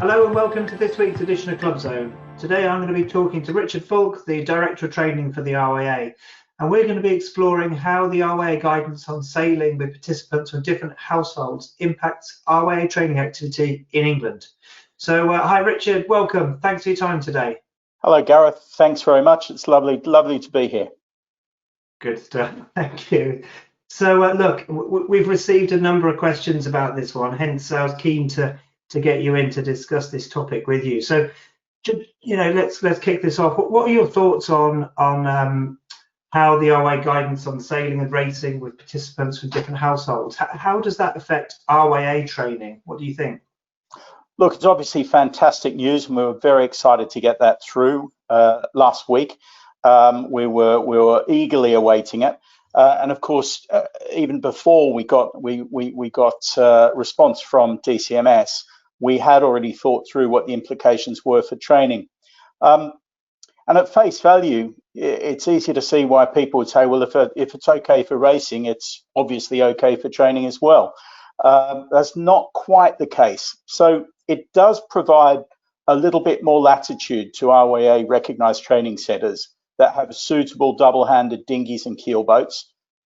Hello and welcome to this week's edition of Clubzone. Today I'm going to be talking to Richard Falk, the Director of Training for the RYA, and we're going to be exploring how the RYA guidance on sailing with participants from different households impacts RYA training activity in England. So hi Richard, welcome. Thanks for your time today. Hello Gareth, thanks very much. It's lovely to be here. Good stuff, thank you. So look, we've received a number of questions about this one, hence I was keen to get you in to discuss this topic with you. So, let's kick this off. What are your thoughts on how the RYA guidance on sailing and racing with participants from different households? How does that affect RYA training? What do you think? Look, it's obviously fantastic news, and we were very excited to get that through last week. We were eagerly awaiting it. And of course, even before we got response from DCMS, we had already thought through what the implications were for training. And at face value, it's easy to see why people would say, well, if it's okay for racing, it's obviously okay for training as well. That's not quite the case. So it does provide a little bit more latitude to RYA recognised training centres that have suitable double-handed dinghies and keelboats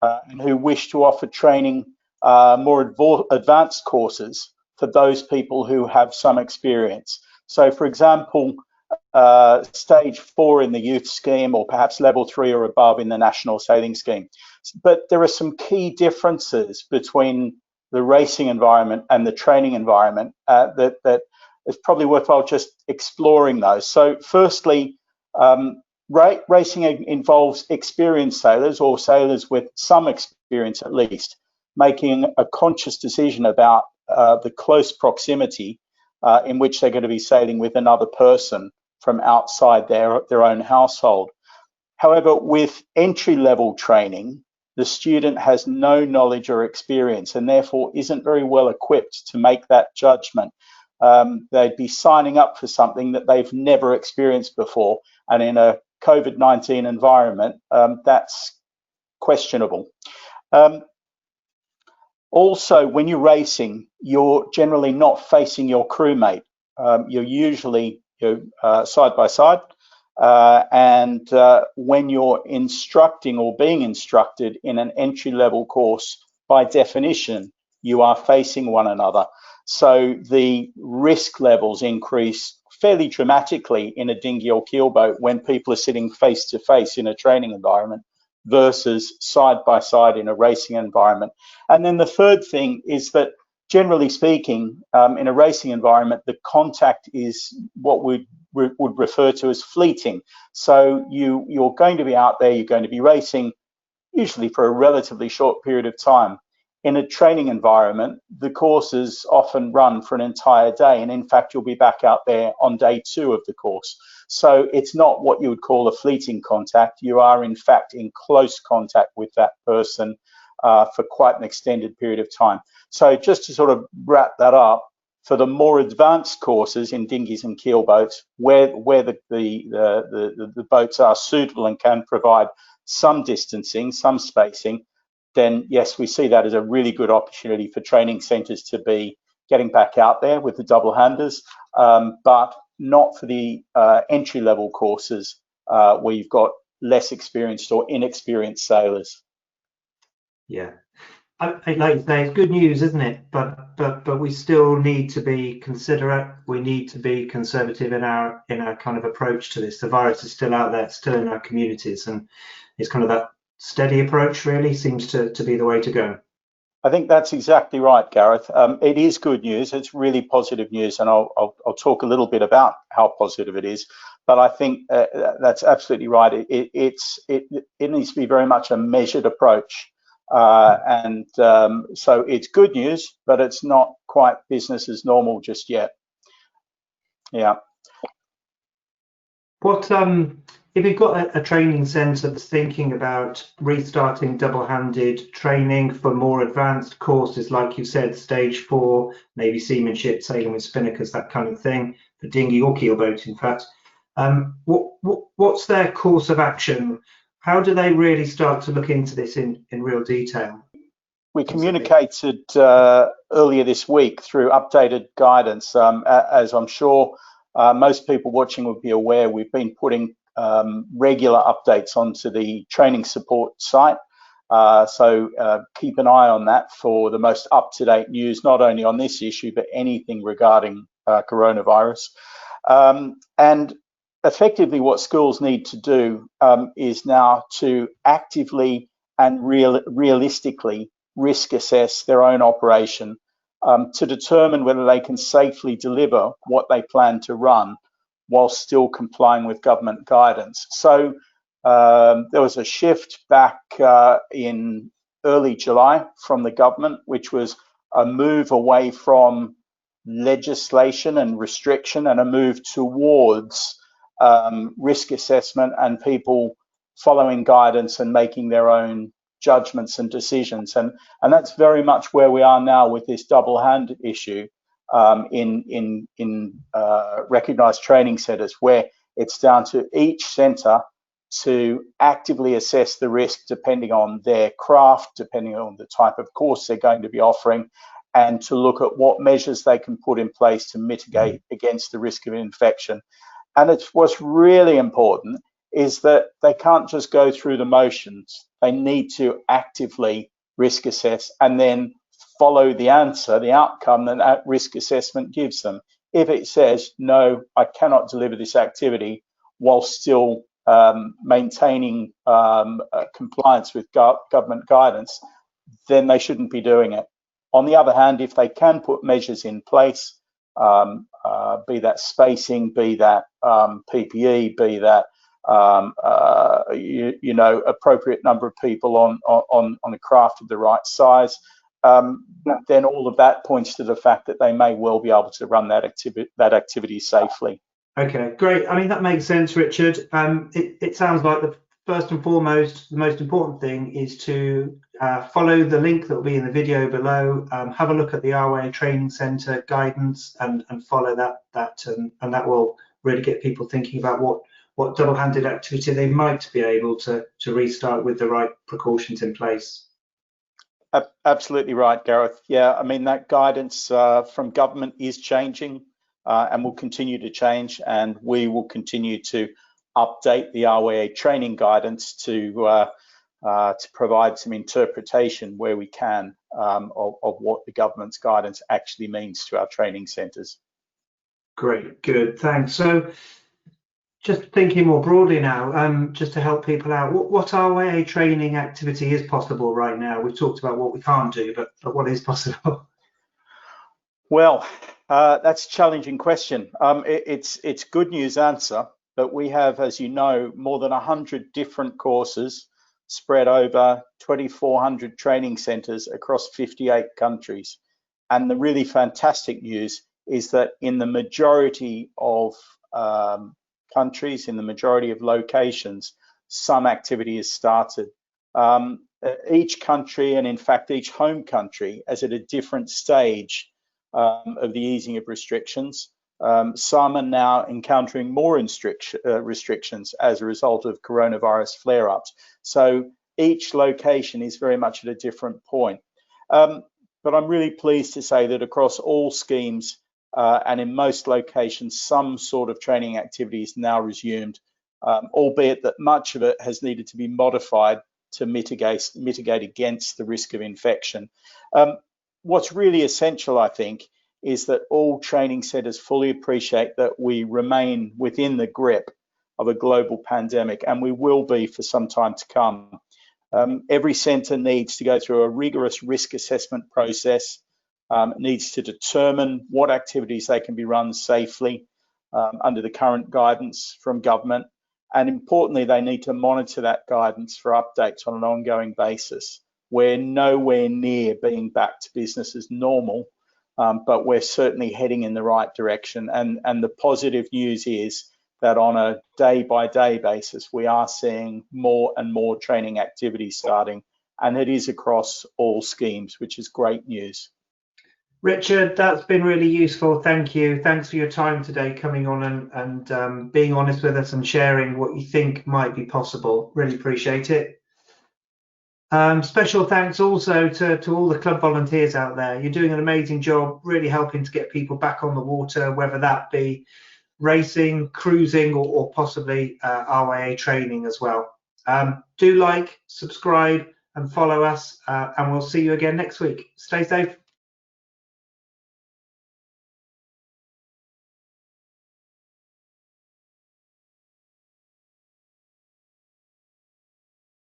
and who wish to offer training more advanced courses for those people who have some experience. So for example, stage 4 in the youth scheme, or perhaps level 3 or above in the national sailing scheme. But there are some key differences between the racing environment and the training environment that is probably worthwhile just exploring those. So firstly, racing involves experienced sailors, or sailors with some experience at least, making a conscious decision about the close proximity in which they're going to be sailing with another person from outside their own household. However, with entry-level training, the student has no knowledge or experience and therefore isn't very well equipped to make that judgment. They'd be signing up for something that they've never experienced before, and in a COVID-19 environment, that's questionable. Also, when you're racing, you're generally not facing your crewmate. You're usually side by side, and when you're instructing or being instructed in an entry-level course, by definition, you are facing one another. So the risk levels increase fairly dramatically in a dinghy or keelboat when people are sitting face to face in a training environment versus side by side in a racing environment. And then the third thing is that, generally speaking, in a racing environment, the contact is what we would refer to as fleeting. So you're going to be out there, you're going to be racing, usually for a relatively short period of time. In a training environment, the courses often run for an entire day, and in fact, you'll be back out there on day 2 of the course. So it's not what you would call a fleeting contact. You are in fact in close contact with that person for quite an extended period of time. So just to sort of wrap that up, for the more advanced courses in dinghies and keelboats, where the boats are suitable and can provide some distancing, some spacing, then yes, we see that as a really good opportunity for training centres to be getting back out there with the double-handers, but not for the entry-level courses where you've got less experienced or inexperienced sailors. Yeah, like you say, it's good news, isn't it? But we still need to be considerate. We need to be conservative in our kind of approach to this. The virus is still out there, still in our communities, and it's kind of that steady approach really seems to be the way to go. I think that's exactly right, Gareth. It is good news. It's really positive news, and I'll talk a little bit about how positive it is. But I think that's absolutely right. It needs to be very much a measured approach, and so it's good news, but it's not quite business as normal just yet. Yeah. What if you've got a training centre that's thinking about restarting double-handed training for more advanced courses, like you said, stage 4, maybe seamanship, sailing with spinnakers, that kind of thing, for dinghy or keelboat, in fact, what's their course of action? How do they really start to look into this in real detail? We communicated earlier this week through updated guidance. As I'm sure most people watching would be aware, we've been putting regular updates onto the training support site. So keep an eye on that for the most up-to-date news, not only on this issue, but anything regarding coronavirus. And effectively what schools need to do is now to actively and realistically risk assess their own operation to determine whether they can safely deliver what they plan to run while still complying with government guidance. So there was a shift back in early July from the government, which was a move away from legislation and restriction and a move towards risk assessment and people following guidance and making their own judgments and decisions. And that's very much where we are now with this double-hand issue in recognised training centres, where it's down to each centre to actively assess the risk depending on their craft, depending on the type of course they're going to be offering, and to look at what measures they can put in place to mitigate against the risk of infection. And it's what's really important is that they can't just go through the motions. They need to actively risk assess and then follow the answer, the outcome that risk assessment gives them. If it says, no, I cannot deliver this activity while still maintaining compliance with government guidance, then they shouldn't be doing it. On the other hand, if they can put measures in place, be that spacing, be that PPE, be that appropriate number of people on a craft of the right size, then all of that points to the fact that they may well be able to run that activity safely. Okay, great. I mean, that makes sense, Richard. It sounds like the first and foremost, the most important thing is to follow the link that will be in the video below. Have a look at the RYA Training Centre guidance and follow that, and that will really get people thinking about what double-handed activity they might be able to restart with the right precautions in place. Absolutely right, Gareth. Yeah, I mean, that guidance from government is changing and will continue to change, and we will continue to update the RYA training guidance to provide some interpretation where we can of what the government's guidance actually means to our training centres. Great, good, thanks. So just thinking more broadly now, just to help people out, what RYA training activity is possible right now? We've talked about what we can't do, but what is possible? Well, that's a challenging question. It's good news answer, but we have, as you know, more than 100 different courses spread over 2,400 training centres across 58 countries. And the really fantastic news is that in the majority of countries, in the majority of locations, some activity has started. Each country, and in fact each home country, is at a different stage of the easing of restrictions. Some are now encountering more restrictions as a result of coronavirus flare-ups. So each location is very much at a different point. But I'm really pleased to say that across all schemes and in most locations, some sort of training activity is now resumed, albeit that much of it has needed to be modified to mitigate against the risk of infection. What's really essential, I think, is that all training centres fully appreciate that we remain within the grip of a global pandemic, and we will be for some time to come. Every centre needs to go through a rigorous risk assessment process, needs to determine what activities they can be run safely under the current guidance from government, and importantly, they need to monitor that guidance for updates on an ongoing basis. We're nowhere near being back to business as normal, but we're certainly heading in the right direction. And the positive news is that on a day-by-day basis, we are seeing more and more training activities starting, and it is across all schemes, which is great news. Richard, that's been really useful. Thank you. Thanks for your time today, coming on and being honest with us and sharing what you think might be possible. Really appreciate it. Special thanks also to all the club volunteers out there. You're doing an amazing job, really helping to get people back on the water, whether that be racing, cruising, or possibly RYA training as well. Do like, subscribe, and follow us, and we'll see you again next week. Stay safe.